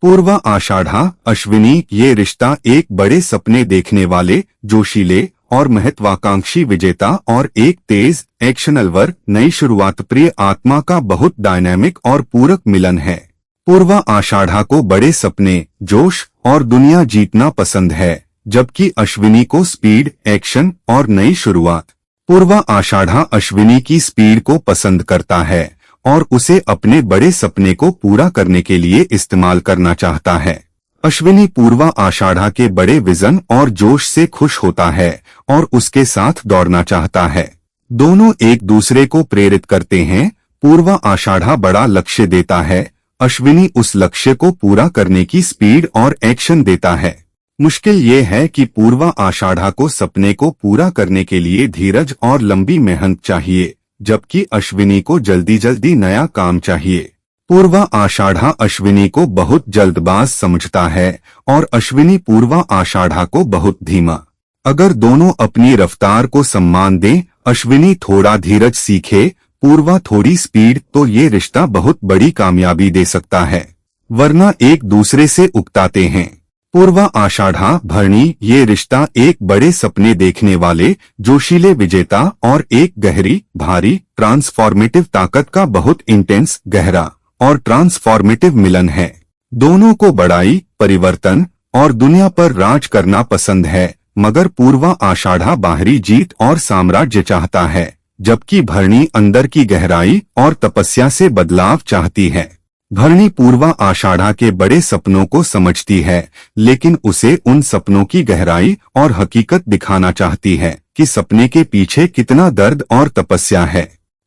पूर्वा, आषाढ़ा, अश्विनी, ये रिश्ता एक बड़े सपने देखने वाले, जोशीले और महत्वाकांक्षी विजेता और एक तेज एक्शनलवर नई शुरुआत प्रिय आत्मा का बहुत डायनामिक और पूरक मिलन है। पूर्वा आषाढ़ा को बड़े सपने, जोश और दुनिया जीतना पसंद है, जबकि अश्विनी को स्पीड, एक्शन और नई शुरुआत। पूर्वा आषाढ़ा अश्विनी की स्पीड को पसंद करता है और उसे अपने बड़े सपने को पूरा करने के लिए इस्तेमाल करना चाहता है। अश्विनी पूर्वा आषाढ़ा के बड़े विजन और जोश से खुश होता है और उसके साथ दौड़ना चाहता है। दोनों एक दूसरे को प्रेरित करते हैं। पूर्वा आषाढ़ा बड़ा लक्ष्य देता है, अश्विनी उस लक्ष्य को पूरा करने की स्पीड और एक्शन देता है। मुश्किल ये है कि पूर्वा आषाढ़ा को सपने को पूरा करने के लिए धीरज और लंबी मेहनत चाहिए, जबकि अश्विनी को जल्दी जल्दी नया काम चाहिए। पूर्वा आषाढ़ा अश्विनी को बहुत जल्दबाज समझता है और अश्विनी पूर्वा आषाढ़ा को बहुत धीमा। अगर दोनों अपनी रफ्तार को सम्मान दें, अश्विनी थोड़ा धीरज सीखे, पूर्वा थोड़ी स्पीड, तो ये रिश्ता बहुत बड़ी कामयाबी दे सकता है, वरना एक दूसरे से उकताते हैं। पूर्वा आषाढ़ा भरणी, ये रिश्ता एक बड़े सपने देखने वाले, जोशीले विजेता और एक गहरी, भारी, ट्रांसफॉर्मेटिव ताकत का बहुत इंटेंस, गहरा और ट्रांसफॉर्मेटिव मिलन है। दोनों को बड़ाई, परिवर्तन और दुनिया पर राज करना पसंद है, मगर पूर्वा आषाढ़ा बाहरी जीत और साम्राज्य चाहता है, जबकि भरणी अंदर की गहराई और तपस्या से बदलाव चाहती है। भरणी पूर्वा आषाढ़ा के बड़े सपनों को समझती है, लेकिन उसे उन सपनों की गहराई और हकीकत दिखाना चाहती है कि सपने के पीछे कितना दर्द और तपस्या है।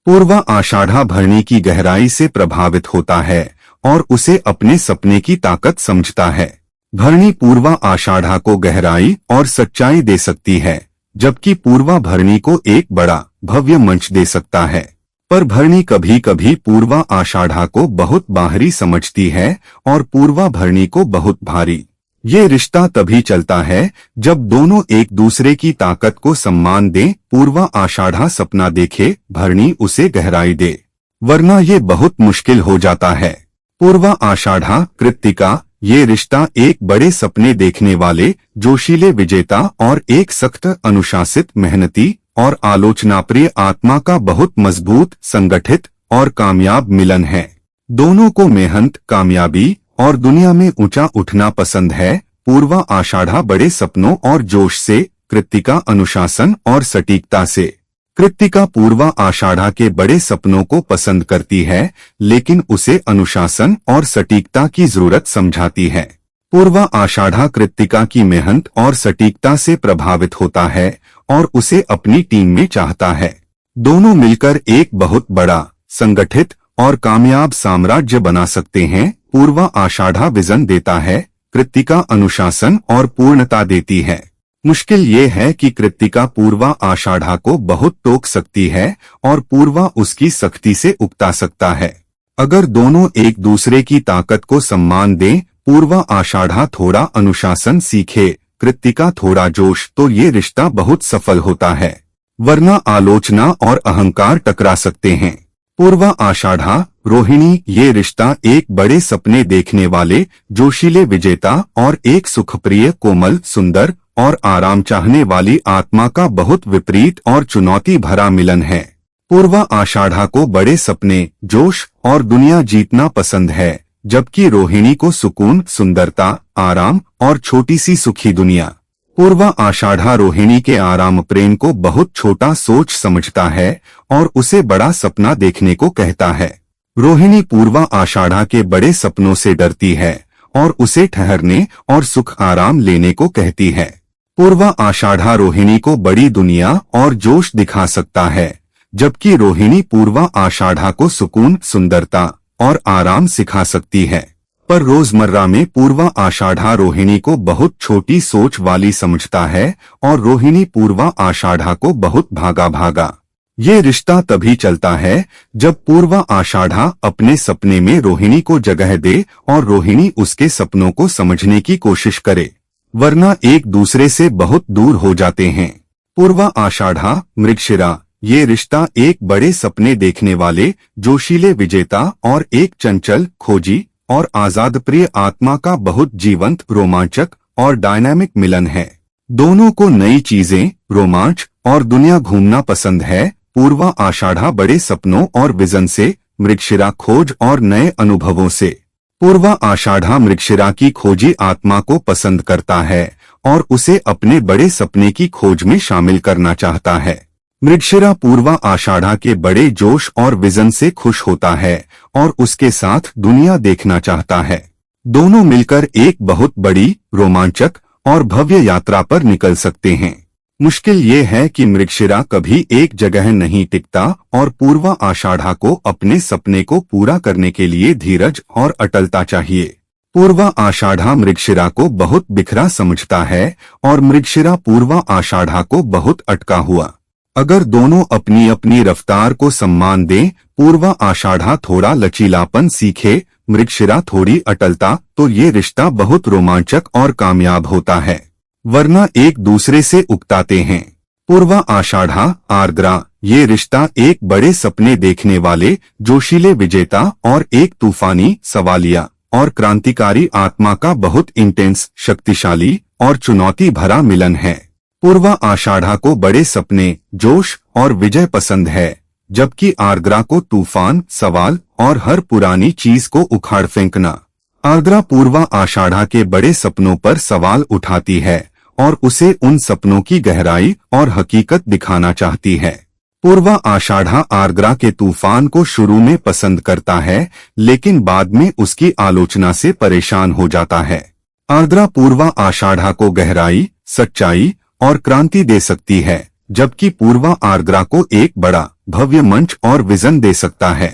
पूर्वा आषाढ़ा भरणी की गहराई से प्रभावित होता है और उसे अपने सपने की ताकत समझता है। भरणी पूर्वा आषाढ़ा को गहराई और सच्चाई दे सकती है, जबकि पूर्वा भरणी को एक बड़ा, भव्य मंच दे सकता है। पर भरणी कभी कभी पूर्वा आषाढ़ा को बहुत बाहरी समझती है और पूर्वा भरणी को बहुत भारी। ये रिश्ता तभी चलता है जब दोनों एक दूसरे की ताकत को सम्मान दें। पूर्वा आषाढ़ा सपना देखे, भरणी उसे गहराई दे, वरना ये बहुत मुश्किल हो जाता है। पूर्वा आषाढ़ा कृत्तिका, ये रिश्ता एक बड़े सपने देखने वाले, जोशीले विजेता और एक सख्त, अनुशासित, मेहनती और आलोचनाप्रिय आत्मा का बहुत मजबूत, संगठित और कामयाब मिलन है। दोनों को मेहनत, कामयाबी और दुनिया में ऊंचा उठना पसंद है। पूर्वा आषाढ़ा बड़े सपनों और जोश से, कृत्तिका अनुशासन और सटीकता से। कृत्तिका पूर्वा आषाढ़ा के बड़े सपनों को पसंद करती है, लेकिन उसे अनुशासन और सटीकता की जरूरत समझाती है। पूर्वा आषाढ़ा कृत्तिका की मेहनत और सटीकता से प्रभावित होता है और उसे अपनी टीम में चाहता है। दोनों मिलकर एक बहुत बड़ा, संगठित और कामयाब साम्राज्य बना सकते हैं। पूर्वा आषाढ़ा विजन देता है, कृत्तिका अनुशासन और पूर्णता देती है। मुश्किल ये है कि कृत्तिका पूर्वा आषाढ़ा को बहुत टोक सकती है और पूर्वा उसकी सख्ती से उकता सकता है। अगर दोनों एक दूसरे की ताकत को सम्मान दें, पूर्वा आषाढ़ा थोड़ा अनुशासन सीखे, कृत्तिका थोड़ा जोश, तो ये रिश्ता बहुत सफल होता है, वरना आलोचना और अहंकार टकरा सकते हैं। पूर्वा आषाढ़ा रोहिणी, ये रिश्ता एक बड़े सपने देखने वाले, जोशीले विजेता और एक सुखप्रिय, कोमल, सुंदर और आराम चाहने वाली आत्मा का बहुत विपरीत और चुनौती भरा मिलन है। पूर्वा आषाढ़ा को बड़े सपने, जोश और दुनिया जीतना पसंद है, जबकि रोहिणी को सुकून, सुंदरता, आराम और छोटी सी सुखी दुनिया। पूर्वा आषाढ़ा रोहिणी के आराम प्रेम को बहुत छोटा सोच समझता है और उसे बड़ा सपना देखने को कहता है। रोहिणी पूर्वा आषाढ़ा के बड़े सपनों से डरती है और उसे ठहरने और सुख आराम लेने को कहती है। पूर्वा आषाढ़ा रोहिणी को बड़ी दुनिया और जोश दिखा सकता है, जबकि रोहिणी पूर्वा आषाढ़ा को सुकून, सुंदरता और आराम सिखा सकती है। पर रोजमर्रा में पूर्वा आषाढ़ा रोहिणी को बहुत छोटी सोच वाली समझता है और रोहिणी पूर्वा आषाढ़ा को बहुत भागा भागा। ये रिश्ता तभी चलता है जब पूर्वा आषाढ़ा अपने सपने में रोहिणी को जगह दे और रोहिणी उसके सपनों को समझने की कोशिश करे, वरना एक दूसरे से बहुत दूर हो जाते हैं। पूर्वा आषाढ़ा मृगशिरा, ये रिश्ता एक बड़े सपने देखने वाले, जोशीले विजेता और एक चंचल, खोजी और आजाद प्रिय आत्मा का बहुत जीवंत, रोमांचक और डायनामिक मिलन है। दोनों को नई चीजें, रोमांच और दुनिया घूमना पसंद है। पूर्वा आषाढ़ा बड़े सपनों और विजन से, मृगशिरा खोज और नए अनुभवों से। पूर्वा आषाढ़ा मृगशिरा की खोजी आत्मा को पसंद करता है और उसे अपने बड़े सपने की खोज में शामिल करना चाहता है। मृगशिरा पूर्वा आषाढ़ा के बड़े जोश और विजन से खुश होता है और उसके साथ दुनिया देखना चाहता है। दोनों मिलकर एक बहुत बड़ी, रोमांचक और भव्य यात्रा पर निकल सकते हैं। मुश्किल ये है कि मृगशिरा कभी एक जगह नहीं टिकता और पूर्वा आषाढ़ा को अपने सपने को पूरा करने के लिए धीरज और अटलता चाहिए। पूर्वा आषाढ़ा मृगशिरा को बहुत बिखरा समझता है और मृगशिरा पूर्वा आषाढ़ा को बहुत अटका हुआ। अगर दोनों अपनी अपनी रफ्तार को सम्मान दें, पूर्वा आषाढ़ा थोड़ा लचीलापन सीखे, मृगशिरा थोड़ी अटलता, तो ये रिश्ता बहुत रोमांचक और कामयाब होता है, वरना एक दूसरे से उकताते हैं। पूर्वा आषाढ़ा, आर्द्रा, ये रिश्ता एक बड़े सपने देखने वाले, जोशीले विजेता और एक तूफानी, सवालिया और क्रांतिकारी आत्मा का बहुत इंटेंस, शक्तिशाली और चुनौती भरा मिलन है। पूर्वा आषाढ़ा को बड़े सपने, जोश और विजय पसंद है, जबकि आर्द्रा को तूफान, सवाल और हर पुरानी चीज को उखाड़ फेंकना। आर्द्रा पूर्वा आषाढ़ा के बड़े सपनों पर सवाल उठाती है और उसे उन सपनों की गहराई और हकीकत दिखाना चाहती है। पूर्वा आषाढ़ा आर्द्रा के तूफान को शुरू में पसंद करता है, लेकिन बाद में उसकी आलोचना से परेशान हो जाता है। आर्द्रा पूर्वा आषाढ़ा को गहराई, सच्चाई और क्रांति दे सकती है, जबकि पूर्वा आर्द्रा को एक बड़ा, भव्य मंच और विजन दे सकता है।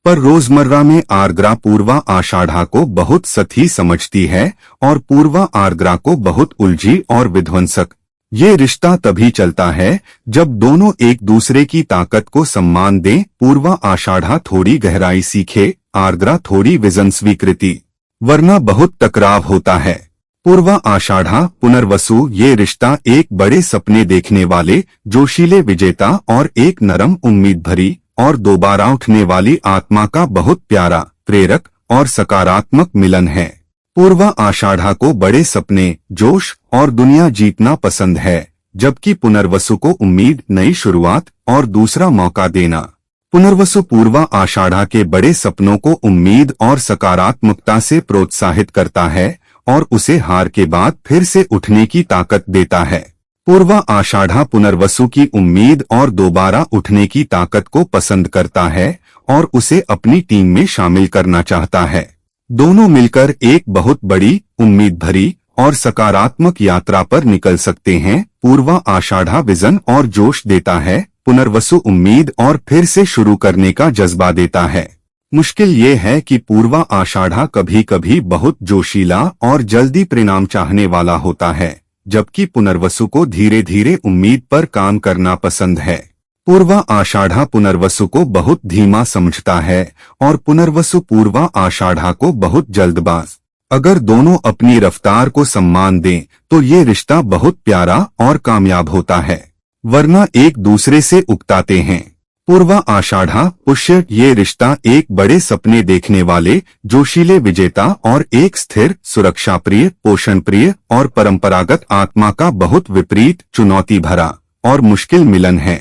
पर रोजमर्रा में आर्द्रा पूर्वा आषाढ़ा को बहुत सही समझती है और पूर्वा आर्द्रा को बहुत उलझी और विध्वंसक। ये रिश्ता तभी चलता है जब दोनों एक दूसरे की ताकत को सम्मान दें। पूर्वा आषाढ़ा थोड़ी गहराई सीखे, आर्द्रा थोड़ी विजन स्वीकृति, वरना बहुत टकराव होता है। पूर्वा आषाढ़ा, पुनर्वसु, ये रिश्ता एक बड़े सपने देखने वाले, जोशीले विजेता और एक नरम, उम्मीद भरी और दोबारा उठने वाली आत्मा का बहुत प्यारा, प्रेरक और सकारात्मक मिलन है। पूर्वा आषाढ़ा को बड़े सपने, जोश और दुनिया जीतना पसंद है, जबकि पुनर्वसु को उम्मीद, नई शुरुआत और दूसरा मौका देना। पुनर्वसु पूर्वा आषाढ़ा के बड़े सपनों को उम्मीद और सकारात्मकता से प्रोत्साहित करता है और उसे हार के बाद फिर से उठने की ताकत देता है। पूर्वा आषाढ़ा पुनर्वसु की उम्मीद और दोबारा उठने की ताकत को पसंद करता है और उसे अपनी टीम में शामिल करना चाहता है। दोनों मिलकर एक बहुत बड़ी, उम्मीद भरी और सकारात्मक यात्रा पर निकल सकते हैं। पूर्वा आषाढ़ा विजन और जोश देता है, पुनर्वसु उम्मीद और फिर से शुरू करने का जज्बा देता है। मुश्किल ये है कि पूर्वा आषाढ़ा कभी कभी बहुत जोशीला और जल्दी परिणाम चाहने वाला होता है, जबकि पुनर्वसु को धीरे धीरे उम्मीद पर काम करना पसंद है। पूर्वा आषाढ़ा पुनर्वसु को बहुत धीमा समझता है और पुनर्वसु पूर्वा आषाढ़ा को बहुत जल्दबाज। अगर दोनों अपनी रफ्तार को सम्मान दें तो ये रिश्ता बहुत प्यारा और कामयाब होता है, वरना एक दूसरे से उकताते हैं। पूर्वा आषाढ़ा, पुष्य, ये रिश्ता एक बड़े सपने देखने वाले, जोशीले विजेता और एक स्थिर, सुरक्षा प्रिय, पोषण प्रिय और परंपरागत आत्मा का बहुत विपरीत, चुनौती भरा और मुश्किल मिलन है।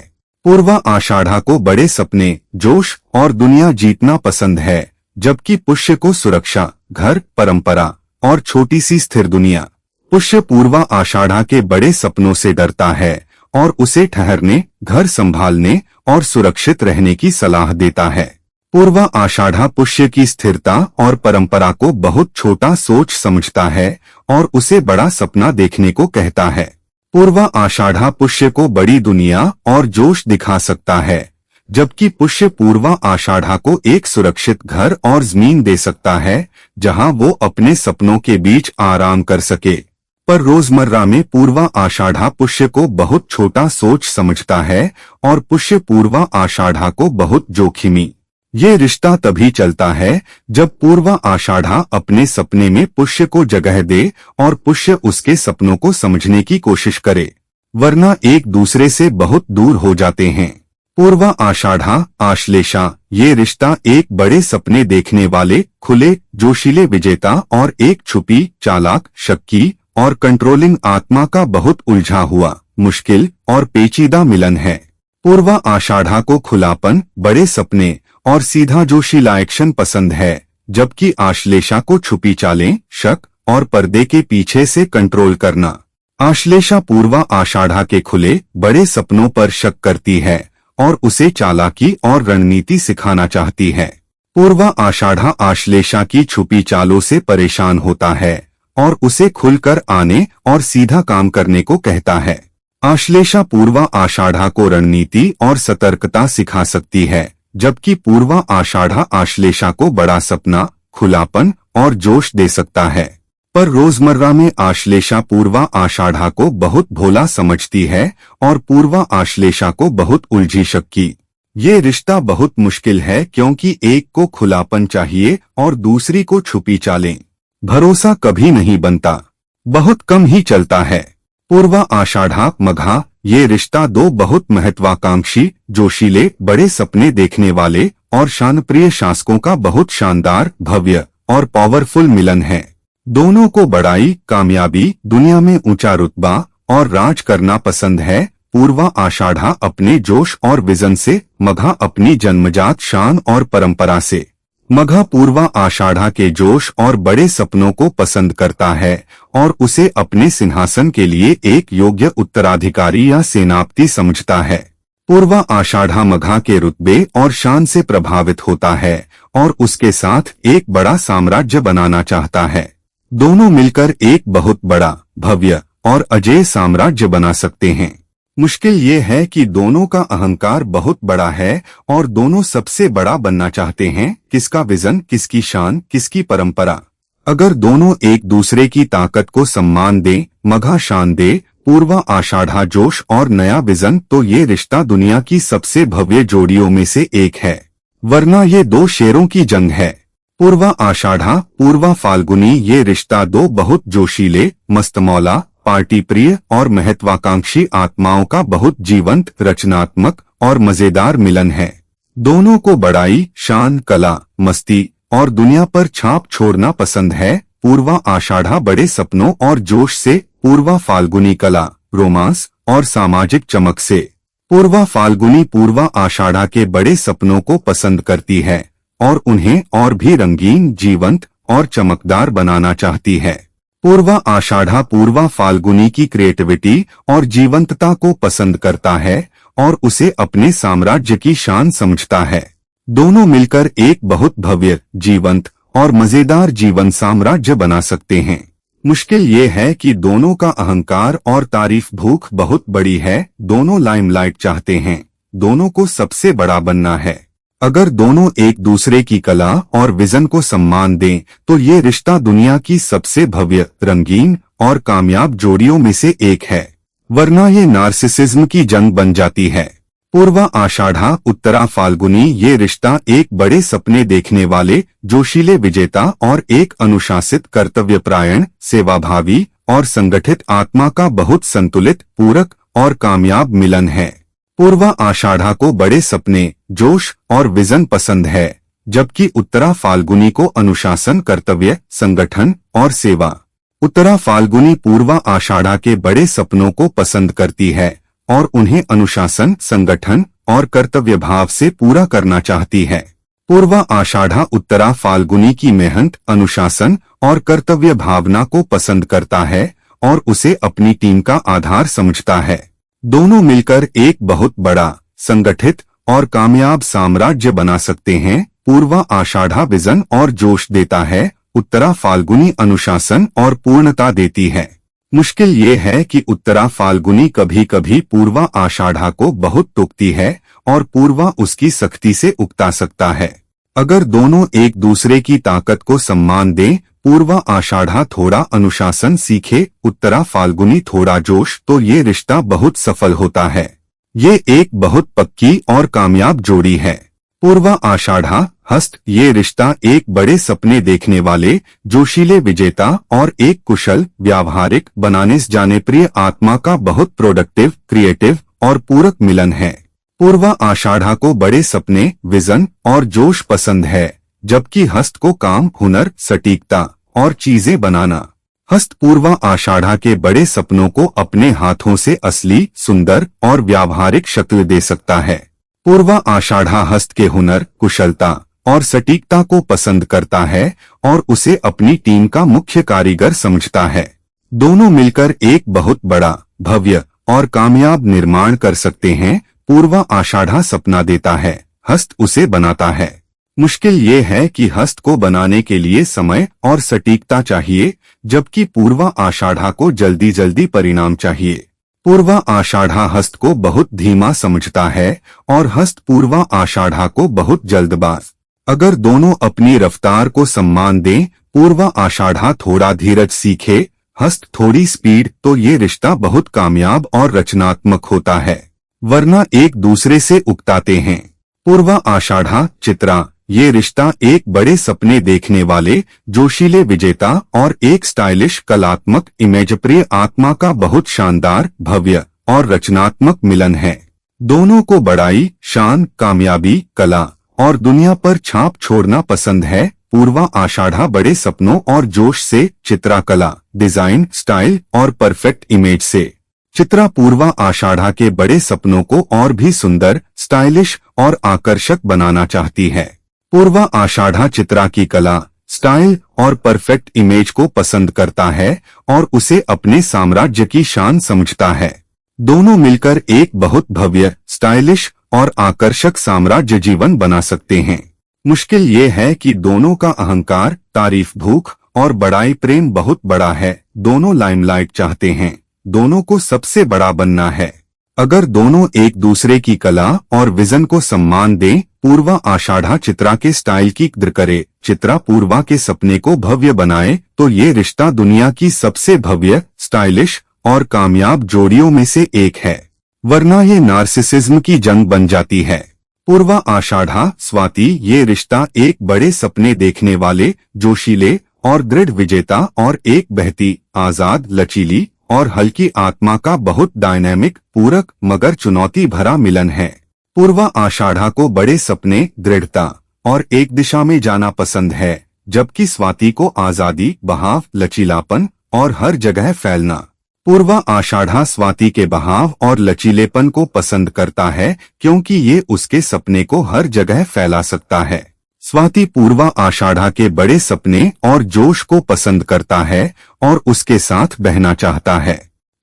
पूर्वा आषाढ़ा को बड़े सपने, जोश और दुनिया जीतना पसंद है, जबकि पुष्य को सुरक्षा, घर, परंपरा और छोटी सी स्थिर दुनिया। पुष्य पूर्वा आषाढ़ा के बड़े सपनों से डरता है और उसे ठहरने, घर संभालने और सुरक्षित रहने की सलाह देता है। पूर्वा आषाढ़ा पुष्य की स्थिरता और परंपरा को बहुत छोटा सोच समझता है और उसे बड़ा सपना देखने को कहता है। पूर्वा आषाढ़ा पुष्य को बड़ी दुनिया और जोश दिखा सकता है, जबकि पुष्य पूर्वा आषाढ़ा को एक सुरक्षित घर और जमीन दे सकता है जहां वो अपने सपनों के बीच आराम कर सके। पर रोजमर्रा में पूर्वा आषाढ़ा पुष्य को बहुत छोटा सोच समझता है और पुष्य पूर्वा आषाढ़ा को बहुत जोखिमी। ये रिश्ता तभी चलता है जब पूर्वा आषाढ़ा अपने सपने में पुष्य को जगह दे और पुष्य उसके सपनों को समझने की कोशिश करे, वरना एक दूसरे से बहुत दूर हो जाते हैं। पूर्वा आषाढ़ा आश्लेषा ये रिश्ता एक बड़े सपने देखने वाले, खुले, जोशीले विजेता और एक छुपी, चालाक, शक्की और कंट्रोलिंग आत्मा का बहुत उलझा हुआ, मुश्किल और पेचीदा मिलन है। पूर्वा आषाढ़ा को खुलापन, बड़े सपने और सीधा जोशीला एक्शन पसंद है, जबकि आश्लेषा को छुपी चालें, शक और पर्दे के पीछे से कंट्रोल करना। आश्लेषा पूर्वा आषाढ़ा के खुले, बड़े सपनों पर शक करती है और उसे चालाकी और रणनीति सिखाना चाहती है। पूर्वा आषाढ़ा आश्लेषा की छुपी चालों से परेशान होता है और उसे खुलकर आने और सीधा काम करने को कहता है। आश्लेषा पूर्वा आषाढ़ा को रणनीति और सतर्कता सिखा सकती है, जबकि पूर्वा आषाढ़ा आश्लेषा को बड़ा सपना, खुलापन और जोश दे सकता है। पर रोजमर्रा में आश्लेषा पूर्वा आषाढ़ा को बहुत भोला समझती है और पूर्वा आश्लेषा को बहुत उलझी शक्की। ये रिश्ता बहुत मुश्किल है क्योंकि एक को खुलापन चाहिए और दूसरी को छुपी चालें। भरोसा कभी नहीं बनता, बहुत कम ही चलता है। पूर्वा आषाढ़ा मघा ये रिश्ता दो बहुत महत्वाकांक्षी, जोशीले, बड़े सपने देखने वाले और शानप्रिय शासकों का बहुत शानदार, भव्य और पावरफुल मिलन है। दोनों को बड़ाई, कामयाबी, दुनिया में ऊंचा रुतबा और राज करना पसंद है। पूर्वा आषाढ़ा अपने जोश और विजन से, मघा अपनी जन्मजात शान और परंपरा से। मघा पूर्वा आषाढ़ा के जोश और बड़े सपनों को पसंद करता है और उसे अपने सिंहासन के लिए एक योग्य उत्तराधिकारी या सेनापति समझता है। पूर्वा आषाढ़ा मघा के रुतबे और शान से प्रभावित होता है और उसके साथ एक बड़ा साम्राज्य बनाना चाहता है। दोनों मिलकर एक बहुत बड़ा, भव्य और अजेय साम्राज्य बना सकते हैं। मुश्किल ये है कि दोनों का अहंकार बहुत बड़ा है और दोनों सबसे बड़ा बनना चाहते हैं। किसका विजन, किसकी शान, किसकी परंपरा। अगर दोनों एक दूसरे की ताकत को सम्मान दें, मघा शान दे, पूर्वा आषाढ़ा जोश और नया विजन, तो ये रिश्ता दुनिया की सबसे भव्य जोड़ियों में से एक है। वरना ये दो शेरों की जंग है। पूर्वा आषाढ़ा पूर्वा फाल्गुनी ये रिश्ता दो बहुत जोशीले, मस्तमौला, पार्टी प्रिय और महत्वाकांक्षी आत्माओं का बहुत जीवंत, रचनात्मक और मजेदार मिलन है। दोनों को बड़ाई, शान, कला, मस्ती और दुनिया पर छाप छोड़ना पसंद है। पूर्वा आषाढ़ा बड़े सपनों और जोश से, पूर्वा फाल्गुनी कला, रोमांस और सामाजिक चमक से। पूर्वा फाल्गुनी पूर्वा आषाढ़ा के बड़े सपनों को पसंद करती है और उन्हें और भी रंगीन, जीवंत और चमकदार बनाना चाहती है। पूर्वा आषाढ़ा पूर्वा फाल्गुनी की क्रिएटिविटी और जीवंतता को पसंद करता है और उसे अपने साम्राज्य की शान समझता है। दोनों मिलकर एक बहुत भव्य, जीवंत और मजेदार जीवन साम्राज्य बना सकते हैं। मुश्किल ये है कि दोनों का अहंकार और तारीफ भूख बहुत बड़ी है। दोनों लाइमलाइट चाहते हैं, दोनों को सबसे बड़ा बनना है। अगर दोनों एक दूसरे की कला और विजन को सम्मान दें, तो ये रिश्ता दुनिया की सबसे भव्य, रंगीन और कामयाब जोड़ियों में से एक है। वरना ये नार्सिसिज्म की जंग बन जाती है। पूर्वा आषाढ़ा उत्तरा फाल्गुनी ये रिश्ता एक बड़े सपने देखने वाले, जोशीले विजेता और एक अनुशासित, कर्तव्यपरायण, सेवाभावी और संगठित आत्मा का बहुत संतुलित, पूरक और कामयाब मिलन है। पूर्वा आषाढ़ा को बड़े सपने, जोश और विजन पसंद है, जबकि उत्तरा फाल्गुनी को अनुशासन, कर्तव्य, संगठन और सेवा। उत्तरा फाल्गुनी पूर्वा आषाढ़ा के बड़े सपनों को पसंद करती है और उन्हें अनुशासन, संगठन और कर्तव्य भाव से पूरा करना चाहती है। पूर्वा आषाढ़ा उत्तरा फाल्गुनी की मेहनत, अनुशासन और कर्तव्य भावना को पसंद करता है और उसे अपनी टीम का आधार समझता है। दोनों मिलकर एक बहुत बड़ा, संगठित और कामयाब साम्राज्य बना सकते हैं। पूर्वा आषाढ़ा विजन और जोश देता है, उत्तरा फाल्गुनी अनुशासन और पूर्णता देती है। मुश्किल ये है कि उत्तरा फाल्गुनी कभी कभी पूर्वा आषाढ़ा को बहुत टोकती है और पूर्वा उसकी सख्ती से उकता सकता है। अगर दोनों एक दूसरे की ताकत को सम्मान दें, पूर्वा आषाढ़ा थोड़ा अनुशासन सीखे, उत्तरा फाल्गुनी थोड़ा जोश, तो ये रिश्ता बहुत सफल होता है। ये एक बहुत पक्की और कामयाब जोड़ी है। पूर्वा आषाढ़ा हस्त ये रिश्ता एक बड़े सपने देखने वाले, जोशीले विजेता और एक कुशल, व्यावहारिक, बनाने जाने प्रिय आत्मा का बहुत प्रोडक्टिव, क्रिएटिव और पूरक मिलन है। पूर्वा आषाढ़ा को बड़े सपने, विजन और जोश पसंद है, जबकि हस्त को काम, हुनर, सटीकता और चीजें बनाना। हस्त पूर्वा आषाढ़ा के बड़े सपनों को अपने हाथों से असली, सुंदर और व्यावहारिक शक्ल दे सकता है। पूर्वा आषाढ़ा हस्त के हुनर, कुशलता और सटीकता को पसंद करता है और उसे अपनी टीम का मुख्य कारीगर समझता है। दोनों मिलकर एक बहुत बड़ा, भव्य और कामयाब निर्माण कर सकते हैं। पूर्वा आषाढ़ा सपना देता है, हस्त उसे बनाता है। मुश्किल ये है कि हस्त को बनाने के लिए समय और सटीकता चाहिए, जबकि पूर्वा आषाढ़ा को जल्दी जल्दी परिणाम चाहिए। पूर्वा आषाढ़ा हस्त को बहुत धीमा समझता है और हस्त पूर्वा आषाढ़ा को बहुत जल्दबाज। अगर दोनों अपनी रफ्तार को सम्मान दें, पूर्वा आषाढ़ा थोड़ा धीरज सीखे, हस्त थोड़ी स्पीड, तो ये रिश्ता बहुत कामयाब और रचनात्मक होता है, वरना एक दूसरे से उकताते हैं। पूर्वा आषाढ़ा चित्रा, ये रिश्ता एक बड़े सपने देखने वाले, जोशीले विजेता और एक स्टाइलिश, कलात्मक, इमेजप्रिय आत्मा का बहुत शानदार, भव्य और रचनात्मक मिलन है। दोनों को बड़ाई, शान, कामयाबी, कला और दुनिया पर छाप छोड़ना पसंद है। पूर्वा आषाढ़ा बड़े सपनों और जोश से, चित्रा कला, डिजाइन, स्टाइल और परफेक्ट इमेज से। चित्रा पूर्वा आषाढ़ा के बड़े सपनों को और भी सुंदर, स्टाइलिश और आकर्षक बनाना चाहती है। पूर्वा आषाढ़ा चित्रा की कला, स्टाइल और परफेक्ट इमेज को पसंद करता है और उसे अपने साम्राज्य की शान समझता है। दोनों मिलकर एक बहुत भव्य, स्टाइलिश और आकर्षक साम्राज्य जीवन बना सकते हैं। मुश्किल ये है कि दोनों का अहंकार, तारीफ भूख और बड़ाई प्रेम बहुत बड़ा है। दोनों लाइमलाइट चाहते हैं, दोनों को सबसे बड़ा बनना है। अगर दोनों एक दूसरे की कला और विजन को सम्मान दें, पूर्वा आषाढ़ा चित्रा के स्टाइल की कद्र करे, चित्रा पूर्वा के सपने को भव्य बनाए, तो ये रिश्ता दुनिया की सबसे भव्य, स्टाइलिश और कामयाब जोड़ियों में से एक है, वरना ये नार्सिसिज्म की जंग बन जाती है। पूर्वा आषाढ़ा स्वाति, ये रिश्ता एक बड़े सपने देखने वाले, जोशीले और दृढ़ विजेता और एक बहती, आजाद, लचीली और हल्की आत्मा का बहुत डायनामिक, पूरक मगर चुनौती भरा मिलन है। पूर्वा आषाढ़ा को बड़े सपने, दृढ़ता और एक दिशा में जाना पसंद है, जबकि स्वाति को आजादी, बहाव, लचीलापन और हर जगह फैलना। पूर्वा आषाढ़ा स्वाति के बहाव और लचीलेपन को पसंद करता है, क्योंकि ये उसके सपने को हर जगह फैला सकता है। स्वाति पूर्वा आषाढ़ा के बड़े सपने और जोश को पसंद करता है और उसके साथ बहना चाहता है।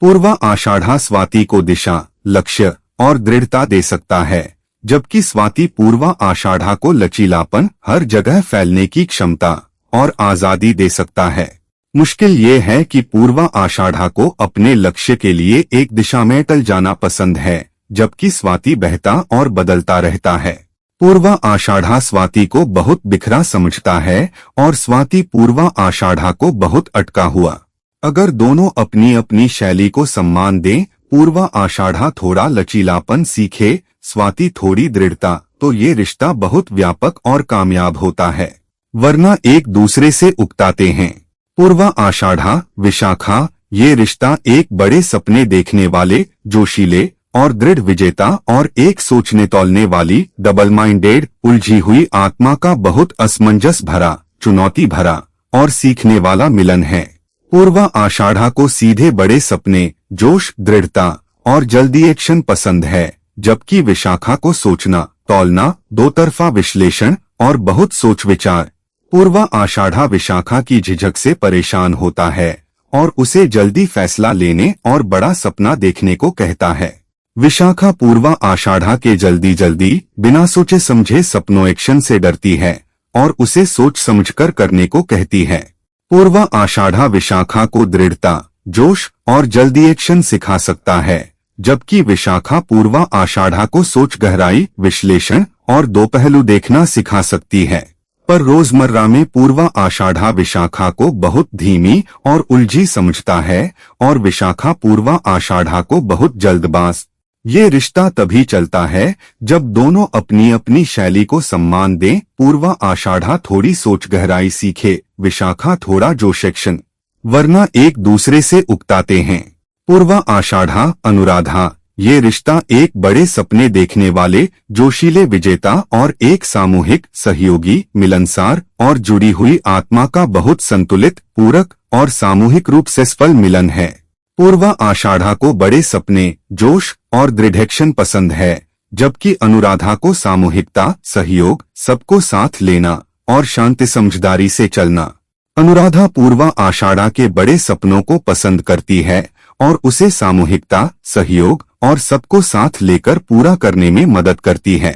पूर्वा आषाढ़ा स्वाति को दिशा, लक्ष्य और दृढ़ता दे सकता है, जबकि स्वाति पूर्वा आषाढ़ा को लचीलापन, हर जगह फैलने की क्षमता और आजादी दे सकता है। मुश्किल ये है कि पूर्वा आषाढ़ा को अपने लक्ष्य के लिए एक दिशा में टल जाना पसंद है, जबकि स्वाति बहता और बदलता रहता है। पूर्वा आषाढ़ा स्वाति को बहुत बिखरा समझता है और स्वाति पूर्वा आषाढ़ा को बहुत अटका हुआ। अगर दोनों अपनी अपनी शैली को सम्मान दें, पूर्वा आषाढ़ा थोड़ा लचीलापन सीखे, स्वाति थोड़ी दृढ़ता, तो ये रिश्ता बहुत व्यापक और कामयाब होता है, वरना एक दूसरे से उकताते हैं। पूर्वा आषाढ़ा विशाखा, ये रिश्ता एक बड़े सपने देखने वाले, जोशीले और दृढ़ विजेता और एक सोचने तौलने वाली, डबल माइंडेड, उलझी हुई आत्मा का बहुत असमंजस भरा, चुनौती भरा और सीखने वाला मिलन है। पूर्वा आषाढ़ा को सीधे बड़े सपने, जोश, दृढ़ता और जल्दी एक्शन पसंद है, जबकि विशाखा को सोचना, तौलना, दो तरफा विश्लेषण और बहुत सोच विचार। पूर्वा आषाढ़ा विशाखा की झिझक से परेशान होता है और उसे जल्दी फैसला लेने और बड़ा सपना देखने को कहता है। विशाखा पूर्वा आषाढ़ा के जल्दी जल्दी, बिना सोचे समझे सपनों एक्शन से डरती है और उसे सोच समझकर करने को कहती है। पूर्वा आषाढ़ा विशाखा को दृढ़ता, जोश और जल्दी एक्शन सिखा सकता है, जबकि विशाखा पूर्वा आषाढ़ा को सोच, गहराई, विश्लेषण और दो पहलू देखना सिखा सकती है। पर रोजमर्रा में पूर्वा आषाढ़ा विशाखा को बहुत धीमी और उलझी समझता है और विशाखा पूर्वा आषाढ़ा को बहुत जल्दबाज। ये रिश्ता तभी चलता है जब दोनों अपनी अपनी शैली को सम्मान दें। पूर्वा आषाढ़ा थोड़ी सोच, गहराई सीखे, विशाखा थोड़ा जोश, एक्शन, वरना एक दूसरे से उकताते हैं। पूर्वा आषाढ़ा अनुराधा, ये रिश्ता एक बड़े सपने देखने वाले जोशीले विजेता और एक सामूहिक सहयोगी मिलनसार और जुड़ी हुई आत्मा का बहुत संतुलित पूरक और सामूहिक रूप से सफल मिलन है। पूर्वा आषाढ़ा को बड़े सपने जोश और दृढ़ पसंद है, जबकि अनुराधा को सामूहिकता सहयोग सबको साथ लेना और शांति समझदारी से चलना। अनुराधा पूर्वा आषाढ़ा के बड़े सपनों को पसंद करती है और उसे सामूहिकता सहयोग और सबको साथ लेकर पूरा करने में मदद करती है।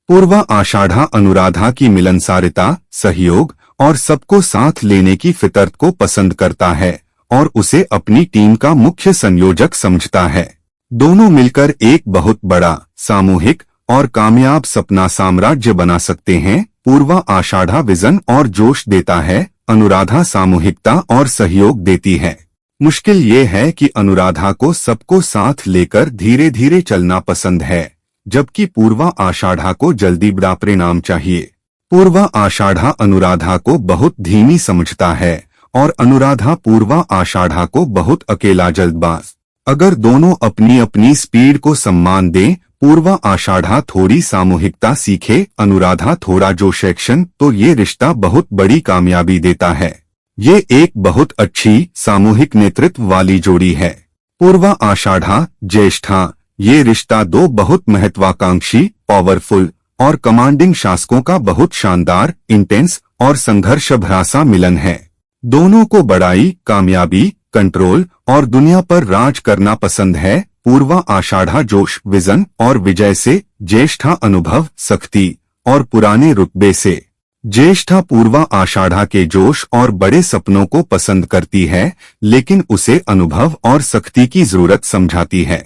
पूर्वा आषाढ़ा अनुराधा की मिलनसारिता सहयोग और सबको साथ लेने की फितरत को पसंद करता है और उसे अपनी टीम का मुख्य संयोजक समझता है। दोनों मिलकर एक बहुत बड़ा सामूहिक और कामयाब सपना साम्राज्य बना सकते हैं। पूर्वा आषाढ़ा विजन और जोश देता है, अनुराधा सामूहिकता और सहयोग देती है। मुश्किल ये है कि अनुराधा को सबको साथ लेकर धीरे धीरे चलना पसंद है, जबकि पूर्वा आषाढ़ा को जल्दी बड़ा परिणाम चाहिए। पूर्वा आषाढ़ा अनुराधा को बहुत धीमी समझता है और अनुराधा पूर्वा आषाढ़ा को बहुत अकेला जल्दबाज। अगर दोनों अपनी अपनी स्पीड को सम्मान दें, पूर्वा आषाढ़ा थोड़ी सामूहिकता सीखे, अनुराधा थोड़ा जोश एक्शन, तो ये रिश्ता बहुत बड़ी कामयाबी देता है। ये एक बहुत अच्छी सामूहिक नेतृत्व वाली जोड़ी है। पूर्वा आषाढ़ा ज्येष्ठा, ये रिश्ता दो बहुत महत्वाकांक्षी पावरफुल और कमांडिंग शासकों का बहुत शानदार इंटेंस और संघर्ष भरा सा मिलन है। दोनों को बड़ाई कामयाबी कंट्रोल और दुनिया पर राज करना पसंद है। पूर्वा आषाढ़ा जोश विजन और विजय से, ज्येष्ठा अनुभव सख्ती और पुराने रुतबे से। ज्येष्ठा पूर्वा आषाढ़ा के जोश और बड़े सपनों को पसंद करती है, लेकिन उसे अनुभव और सख्ती की जरूरत समझाती है।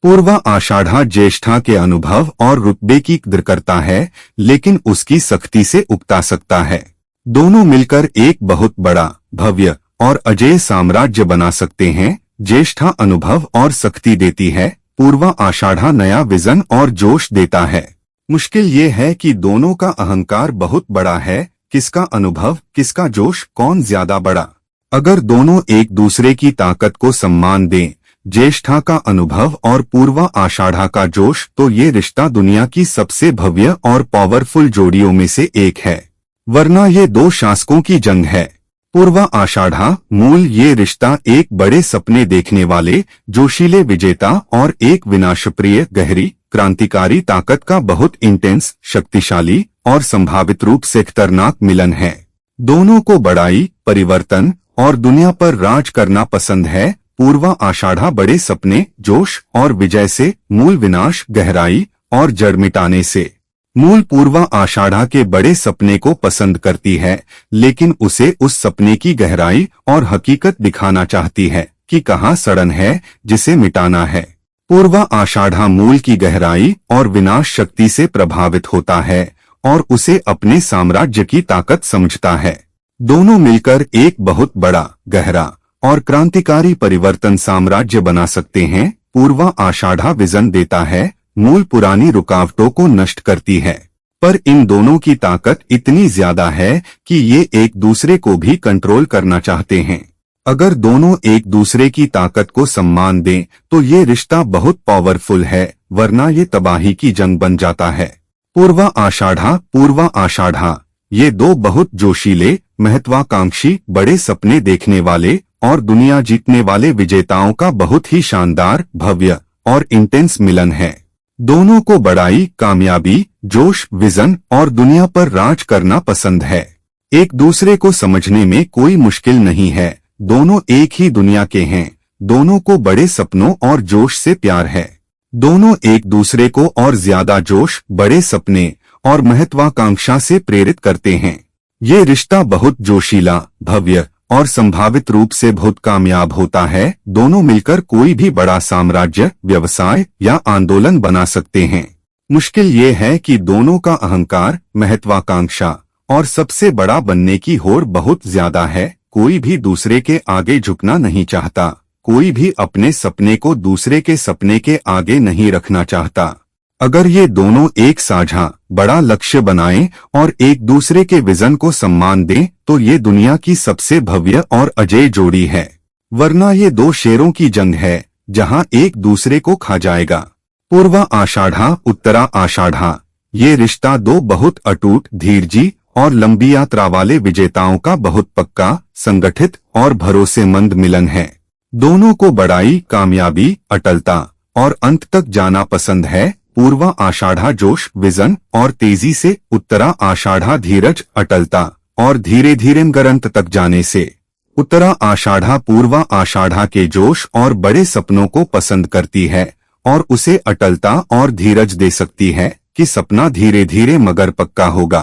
पूर्वा आषाढ़ा ज्येष्ठा के अनुभव और रुतबे की कदर करता है, लेकिन उसकी सख्ती से उकता सकता है। दोनों मिलकर एक बहुत बड़ा भव्य और अजेय साम्राज्य बना सकते हैं। ज्येष्ठा अनुभव और सख्ती देती है, पूर्वा आषाढ़ा नया विजन और जोश देता है। मुश्किल ये है कि दोनों का अहंकार बहुत बड़ा है, किसका अनुभव किसका जोश कौन ज्यादा बड़ा। अगर दोनों एक दूसरे की ताकत को सम्मान दें, ज्येष्ठा का अनुभव और पूर्वा आषाढ़ा का जोश, तो ये रिश्ता दुनिया की सबसे भव्य और पावरफुल जोड़ियों में से एक है। वरना ये दो शासकों की जंग है। पूर्वा आषाढ़ा मूल, ये रिश्ता एक बड़े सपने देखने वाले जोशीले विजेता और एक विनाशप्रिय गहरी क्रांतिकारी ताकत का बहुत इंटेंस शक्तिशाली और संभावित रूप से खतरनाक मिलन है। दोनों को बड़ाई परिवर्तन और दुनिया पर राज करना पसंद है। पूर्वा आषाढ़ा बड़े सपने जोश और विजय से, मूल विनाश गहराई और जड़ मिटाने से। मूल पूर्वा आषाढ़ा के बड़े सपने को पसंद करती है, लेकिन उसे उस सपने की गहराई और हकीकत दिखाना चाहती है कि कहाँ सड़न है जिसे मिटाना है। पूर्वा आषाढ़ा मूल की गहराई और विनाश शक्ति से प्रभावित होता है और उसे अपने साम्राज्य की ताकत समझता है। दोनों मिलकर एक बहुत बड़ा गहरा और क्रांतिकारी परिवर्तन साम्राज्य बना सकते हैं। पूर्वा आषाढ़ा विजन देता है, मूल पुरानी रुकावटों को नष्ट करती है, पर इन दोनों की ताकत इतनी ज्यादा है कि ये एक दूसरे को भी कंट्रोल करना चाहते हैं। अगर दोनों एक दूसरे की ताकत को सम्मान दें, तो ये रिश्ता बहुत पावरफुल है, वरना ये तबाही की जंग बन जाता है। पूर्वा आषाढ़ा, ये दो बहुत जोशीले महत्वाकांक्षी बड़े सपने देखने वाले और दुनिया जीतने वाले विजेताओं का बहुत ही शानदार भव्य और इंटेंस मिलन है। दोनों को बड़ाई कामयाबी जोश विजन और दुनिया पर राज करना पसंद है। एक दूसरे को समझने में कोई मुश्किल नहीं है, दोनों एक ही दुनिया के हैं। दोनों को बड़े सपनों और जोश से प्यार है। दोनों एक दूसरे को और ज्यादा जोश बड़े सपने और महत्वाकांक्षा से प्रेरित करते हैं। ये रिश्ता बहुत जोशीला भव्य और संभावित रूप से बहुत कामयाब होता है। दोनों मिलकर कोई भी बड़ा साम्राज्य व्यवसाय या आंदोलन बना सकते हैं। मुश्किल ये है कि दोनों का अहंकार महत्वाकांक्षा और सबसे बड़ा बनने की होड़ बहुत ज्यादा है। कोई भी दूसरे के आगे झुकना नहीं चाहता, कोई भी अपने सपने को दूसरे के सपने के आगे नहीं रखना चाहता। अगर ये दोनों एक साझा बड़ा लक्ष्य बनाएं और एक दूसरे के विजन को सम्मान दें, तो ये दुनिया की सबसे भव्य और अजेय जोड़ी है। वरना ये दो शेरों की जंग है, जहां एक दूसरे को खा जाएगा। पूर्वा आषाढ़ा उत्तरा आषाढ़ा, ये रिश्ता दो बहुत अटूट, धीरजी और लंबी यात्रा वाले विजेताओं का बहुत पक्का, संगठित और भरोसेमंद मिलन है। दोनों को बड़ाई, कामयाबी, अटलता और अंत तक जाना पसंद है। पूर्वा आषाढ़ा जोश, विजन और तेजी से, उत्तरा आषाढ़ा धीरज, अटलता और धीरे धीरे अंत तक जाने से। उत्तरा आषाढ़ा पूर्वा आषाढ़ा के जोश और बड़े सपनों को पसंद करती है और उसे अटलता और धीरज दे सकती है कि सपना धीरे धीरे मगर पक्का होगा।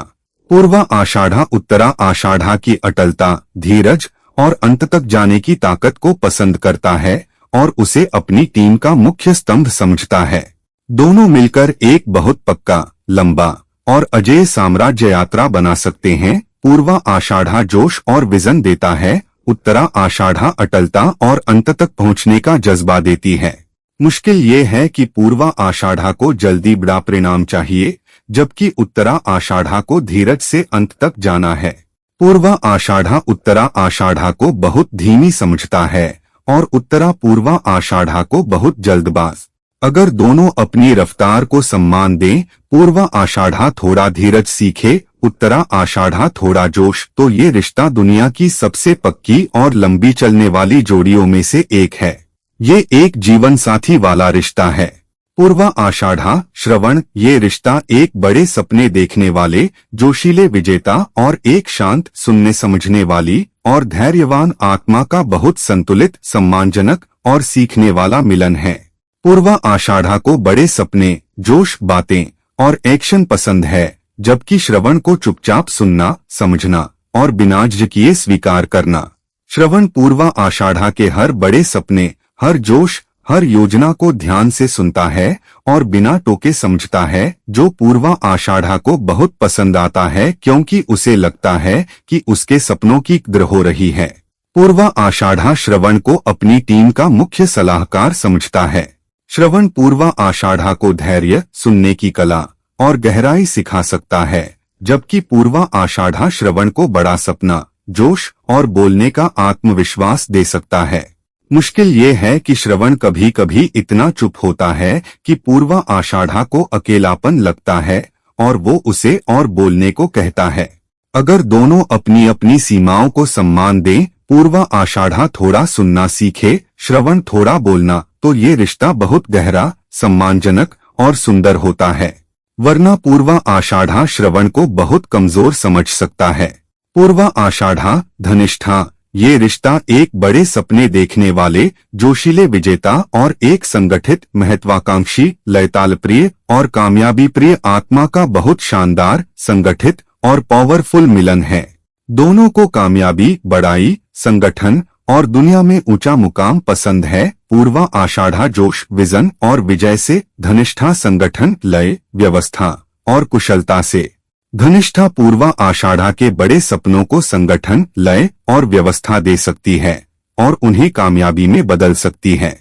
पूर्वा आषाढ़ा उत्तरा आषाढ़ा की अटलता, धीरज और अंत तक जाने की ताकत को पसंद करता है और उसे अपनी टीम का मुख्य स्तंभ समझता है। दोनों मिलकर एक बहुत पक्का, लंबा और अजेय साम्राज्य यात्रा बना सकते हैं। पूर्वा आषाढ़ा जोश और विजन देता है, उत्तरा आषाढ़ा अटलता और अंत तक पहुंचने का जज्बा देती है। मुश्किल ये है कि पूर्वा आषाढ़ा को जल्दी बड़ा परिणाम चाहिए, जबकि उत्तरा आषाढ़ा को धीरज से अंत तक जाना है। पूर्वा आषाढ़ा उत्तरा आषाढ़ा को बहुत धीमी समझता है और उत्तरा पूर्वा आषाढ़ा को बहुत जल्दबाज। अगर दोनों अपनी रफ्तार को सम्मान दें, पूर्वा आषाढ़ा थोड़ा धीरज सीखे, उत्तरा आषाढ़ा थोड़ा जोश, तो ये रिश्ता दुनिया की सबसे पक्की और लंबी चलने वाली जोड़ियों में से एक है। ये एक जीवन साथी वाला रिश्ता है। पूर्वा आषाढ़ा श्रवण, ये रिश्ता एक बड़े सपने देखने वाले, जोशीले विजेता और एक शांत, सुनने समझने वाली और धैर्यवान आत्मा का बहुत संतुलित, सम्मानजनक और सीखने वाला मिलन है। पूर्वा आषाढ़ा को बड़े सपने, जोश, बातें और एक्शन पसंद है, जबकि श्रवण को चुपचाप सुनना, समझना और बिना झिझक किए स्वीकार करना। श्रवण पूर्वा आषाढ़ा के हर बड़े सपने, हर जोश, हर योजना को ध्यान से सुनता है और बिना टोके समझता है, जो पूर्वा आषाढ़ा को बहुत पसंद आता है क्योंकि उसे लगता है कि उसके सपनों की कद्र हो रही है। पूर्वा आषाढ़ा श्रवण को अपनी टीम का मुख्य सलाहकार समझता है। श्रवण पूर्वा आषाढ़ा को धैर्य, सुनने की कला और गहराई सिखा सकता है, जबकि पूर्वा आषाढ़ा श्रवण को बड़ा सपना, जोश और बोलने का आत्मविश्वास दे सकता है। मुश्किल ये है कि श्रवण कभी कभी इतना चुप होता है कि पूर्वा आषाढ़ा को अकेलापन लगता है और वो उसे और बोलने को कहता है। अगर दोनों अपनी अपनी सीमाओं को सम्मान दें, पूर्वा आषाढ़ा थोड़ा सुनना सीखे, श्रवण थोड़ा बोलना, तो ये रिश्ता बहुत गहरा, सम्मानजनक और सुंदर होता है। वरना पूर्वा आषाढ़ा श्रवण को बहुत कमजोर समझ सकता है। पूर्वा आषाढ़ा धनिष्ठा, ये रिश्ता एक बड़े सपने देखने वाले, जोशीले विजेता और एक संगठित, महत्वाकांक्षी, लयतालप्रिय और कामयाबी प्रिय आत्मा का बहुत शानदार, संगठित और पावरफुल मिलन है। दोनों को कामयाबी, बड़ाई, संगठन और दुनिया में ऊंचा मुकाम पसंद है। पूर्वा आषाढ़ा जोश, विजन और विजय से, धनिष्ठा संगठन, लय, व्यवस्था और कुशलता से। धनिष्ठा पूर्वा आषाढ़ा के बड़े सपनों को संगठन, लय और व्यवस्था दे सकती है और उन्हें कामयाबी में बदल सकती है।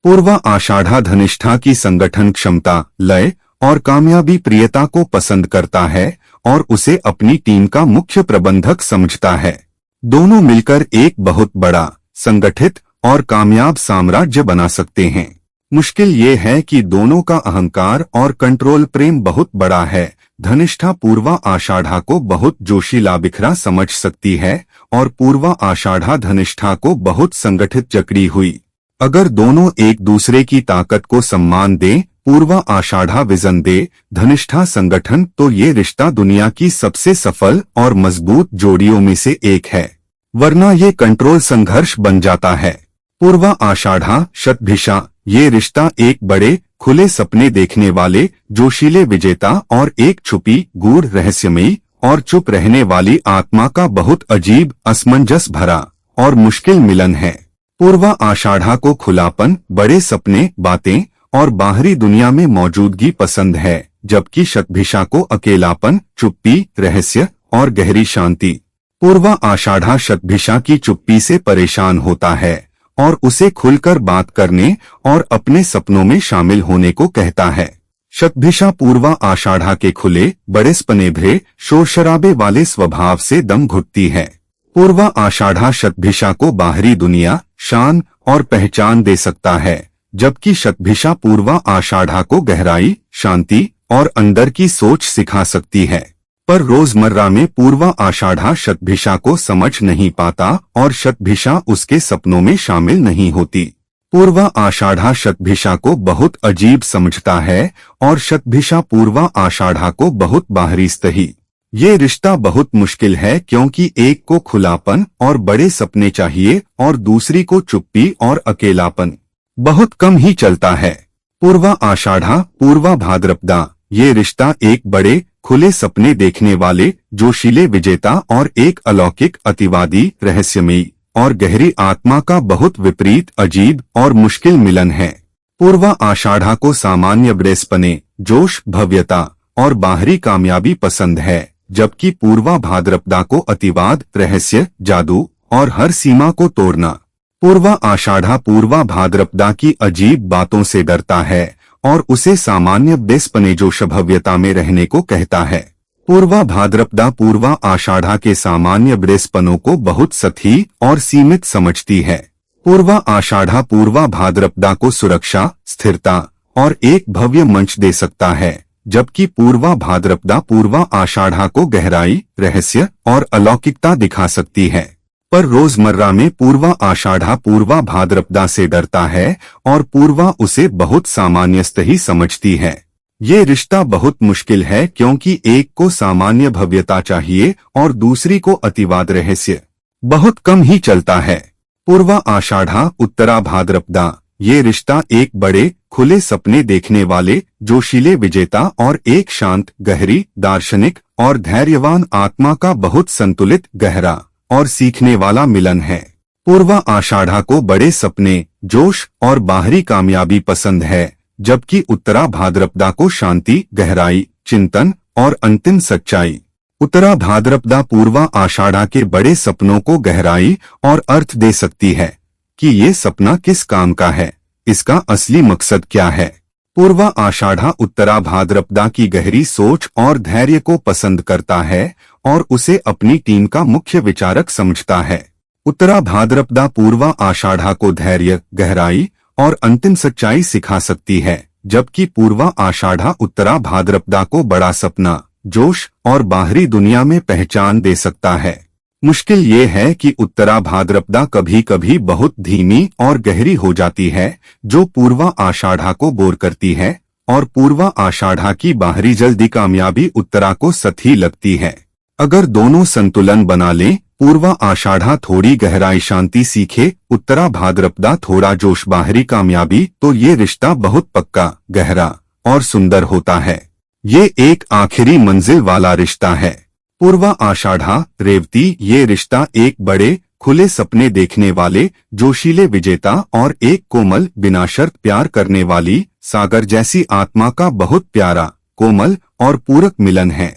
पूर्वा आषाढ़ा धनिष्ठा की संगठन क्षमता, लय और कामयाबी प्रियता को पसंद करता है और उसे अपनी टीम का मुख्य प्रबंधक समझता है। दोनों मिलकर एक बहुत बड़ा, संगठित और कामयाब साम्राज्य बना सकते हैं। मुश्किल ये है कि दोनों का अहंकार और कंट्रोल प्रेम बहुत बड़ा है। धनिष्ठा पूर्वा आषाढ़ा को बहुत जोशीला बिखरा समझ सकती है और पूर्वा आषाढ़ा धनिष्ठा को बहुत संगठित जकड़ी हुई। अगर दोनों एक दूसरे की ताकत को सम्मान दें, पूर्वा आषाढ़ा विजन दे, धनिष्ठा संगठन, तो ये रिश्ता दुनिया की सबसे सफल और मजबूत जोड़ियों में से एक है। वरना ये कंट्रोल संघर्ष बन जाता है। पूर्वा आषाढ़ा शतभिषा, ये रिश्ता एक बड़े, खुले सपने देखने वाले, जोशीले विजेता और एक छुपी, गूढ़, रहस्यमयी और चुप रहने वाली आत्मा का बहुत अजीब, असमंजस भरा और मुश्किल मिलन है। पूर्वा आषाढ़ा को खुलापन, बड़े सपने, बातें और बाहरी दुनिया में मौजूदगी पसंद है, जबकि शतभिषा को अकेलापन, चुप्पी, रहस्य और गहरी शांति। पूर्वा आषाढ़ा शतभिषा की चुप्पी से परेशान होता है और उसे खुलकर बात करने और अपने सपनों में शामिल होने को कहता है। शतभिषा पूर्वा आषाढ़ा के खुले, बड़े सपने भरे, शोर शराबे वाले स्वभाव से दम घुटती है। पूर्वा आषाढ़ा शतभिषा को बाहरी दुनिया, शान और पहचान दे सकता है, जबकि शतभिषा पूर्वा आषाढ़ा को गहराई, शांति और अंदर की सोच सिखा सकती है। पर रोजमर्रा में पूर्वा आषाढ़ा शतभिषा को समझ नहीं पाता और शतभिषा उसके सपनों में शामिल नहीं होती। पूर्वा आषाढ़ा शतभिषा को बहुत अजीब समझता है और शतभिषा पूर्वा आषाढ़ा को बहुत बाहरीस्तही। ये रिश्ता बहुत मुश्किल है क्योंकि एक को खुलापन और बड़े सपने चाहिए और दूसरी को चुप्पी और अकेलापन। बहुत कम ही चलता है। पूर्वा आषाढ़ा पूर्वा भाद्रपदा, ये रिश्ता एक बड़े खुले सपने देखने वाले जोशीले विजेता और एक अलौकिक अतिवादी रहस्यमयी और गहरी आत्मा का बहुत विपरीत अजीब और मुश्किल मिलन है। पूर्वा आषाढ़ा को सामान्य ब्रेसपने, जोश, भव्यता और बाहरी कामयाबी पसंद है, जबकि पूर्वा भाद्रपदा को अतिवाद, रहस्य, जादू और हर सीमा को तोड़ना। पूर्वा आषाढ़ा पूर्वा भाद्रपदा की अजीब बातों से डरता है और उसे सामान्य बेसपने जोश भव्यता में रहने को कहता है। पूर्वा भाद्रपदा पूर्वा आषाढ़ा के सामान्य ब्रेसपनों को बहुत सतही और सीमित समझती है। पूर्वा आषाढ़ा पूर्वा भाद्रपदा को सुरक्षा, स्थिरता और एक भव्य मंच दे सकता है, जबकि पूर्वा भाद्रपदा पूर्वा आषाढ़ा को गहराई, रहस्य और अलौकिकता दिखा सकती है। पर रोजमर्रा में पूर्वा आषाढ़ा पूर्वा भाद्रपदा से डरता है और पूर्वा उसे बहुत सामान्यस्थ ही समझती है। ये रिश्ता बहुत मुश्किल है क्योंकि एक को सामान्य भव्यता चाहिए और दूसरी को अतिवाद, रहस्य। बहुत कम ही चलता है। पूर्वा आषाढ़ा उत्तरा भाद्रपदा, ये रिश्ता एक बड़े खुले सपने देखने वाले जोशीले विजेता और एक शांत, गहरी, दार्शनिक और धैर्यवान आत्मा का बहुत संतुलित, गहरा और सीखने वाला मिलन है। पूर्वा आषाढ़ा को बड़े सपने, जोश और बाहरी कामयाबी पसंद है, जबकि उत्तरा भाद्रपदा को शांति, गहराई, चिंतन और अंतिम सच्चाई। उत्तरा भाद्रपदा पूर्वा आषाढ़ा के बड़े सपनों को गहराई और अर्थ दे सकती है कि ये सपना किस काम का है, इसका असली मकसद क्या है। पूर्वा आषाढ़ा उत्तरा भाद्रपदा की गहरी सोच और धैर्य को पसंद करता है और उसे अपनी टीम का मुख्य विचारक समझता है। उत्तरा भाद्रपदा पूर्वा आषाढ़ा को धैर्य, गहराई और अंतिम सच्चाई सिखा सकती है, जबकि पूर्वा आषाढ़ा उत्तरा भाद्रपदा को बड़ा सपना, जोश और बाहरी दुनिया में पहचान दे सकता है। मुश्किल ये है कि उत्तरा भाद्रपदा कभी कभी बहुत धीमी और गहरी हो जाती है, जो पूर्वा आषाढ़ा को बोर करती है, और पूर्वा आषाढ़ा की बाहरी जल्दी कामयाबी उत्तरा को सतही लगती है। अगर दोनों संतुलन बना लें, पूर्वा आषाढ़ा थोड़ी गहराई शांति सीखे, उत्तरा भाद्रपदा थोड़ा जोश बाहरी कामयाबी, तो ये रिश्ता बहुत पक्का, गहरा और सुंदर होता है। ये एक आखिरी मंजिल वाला रिश्ता है। पूर्वा आषाढ़ा रेवती, ये रिश्ता एक बड़े खुले सपने देखने वाले जोशीले विजेता और एक कोमल बिना शर्त प्यार करने वाली सागर जैसी आत्मा का बहुत प्यारा, कोमल और पूरक मिलन है।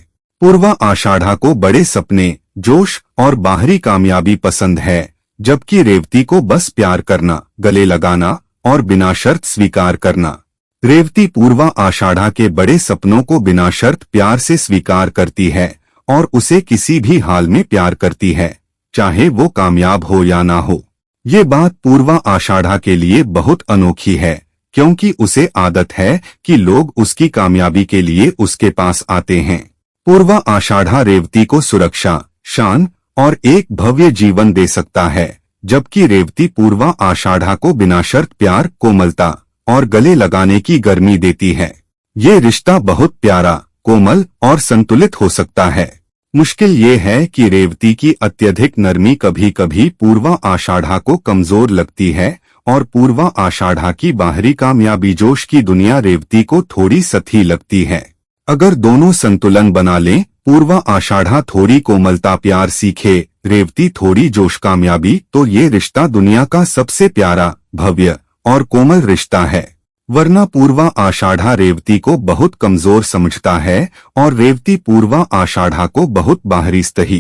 पूर्वा आषाढ़ा को बड़े सपने, जोश और बाहरी कामयाबी पसंद है, जबकि रेवती को बस प्यार करना, गले लगाना और बिना शर्त स्वीकार करना। रेवती पूर्वा आषाढ़ा के बड़े सपनों को बिना शर्त प्यार से स्वीकार करती है और उसे किसी भी हाल में प्यार करती है, चाहे वो कामयाब हो या ना हो। ये बात पूर्वा आषाढ़ा के लिए बहुत अनोखी है, क्योंकि उसे आदत है कि लोग उसकी कामयाबी के लिए उसके पास आते हैं। पूर्वा आषाढ़ा रेवती को सुरक्षा, शान और एक भव्य जीवन दे सकता है, जबकि रेवती पूर्वा आषाढ़ा को बिना शर्त प्यार, कोमलता और गले लगाने की गर्मी देती है। ये रिश्ता बहुत प्यारा, कोमल और संतुलित हो सकता है। मुश्किल ये है कि रेवती की अत्यधिक नरमी कभी कभी पूर्वा आषाढ़ा को कमजोर लगती है और पूर्वा आषाढ़ा की बाहरी कामयाबी जोश की दुनिया रेवती को थोड़ी सतही लगती है। अगर दोनों संतुलन बना लें, पूर्वा आषाढ़ा थोड़ी कोमलता प्यार सीखे, रेवती थोड़ी जोश कामयाबी, तो ये रिश्ता दुनिया का सबसे प्यारा, भव्य और कोमल रिश्ता है। वरना पूर्वा आषाढ़ा रेवती को बहुत कमजोर समझता है और रेवती पूर्वा आषाढ़ा को बहुत बाहरीस्तही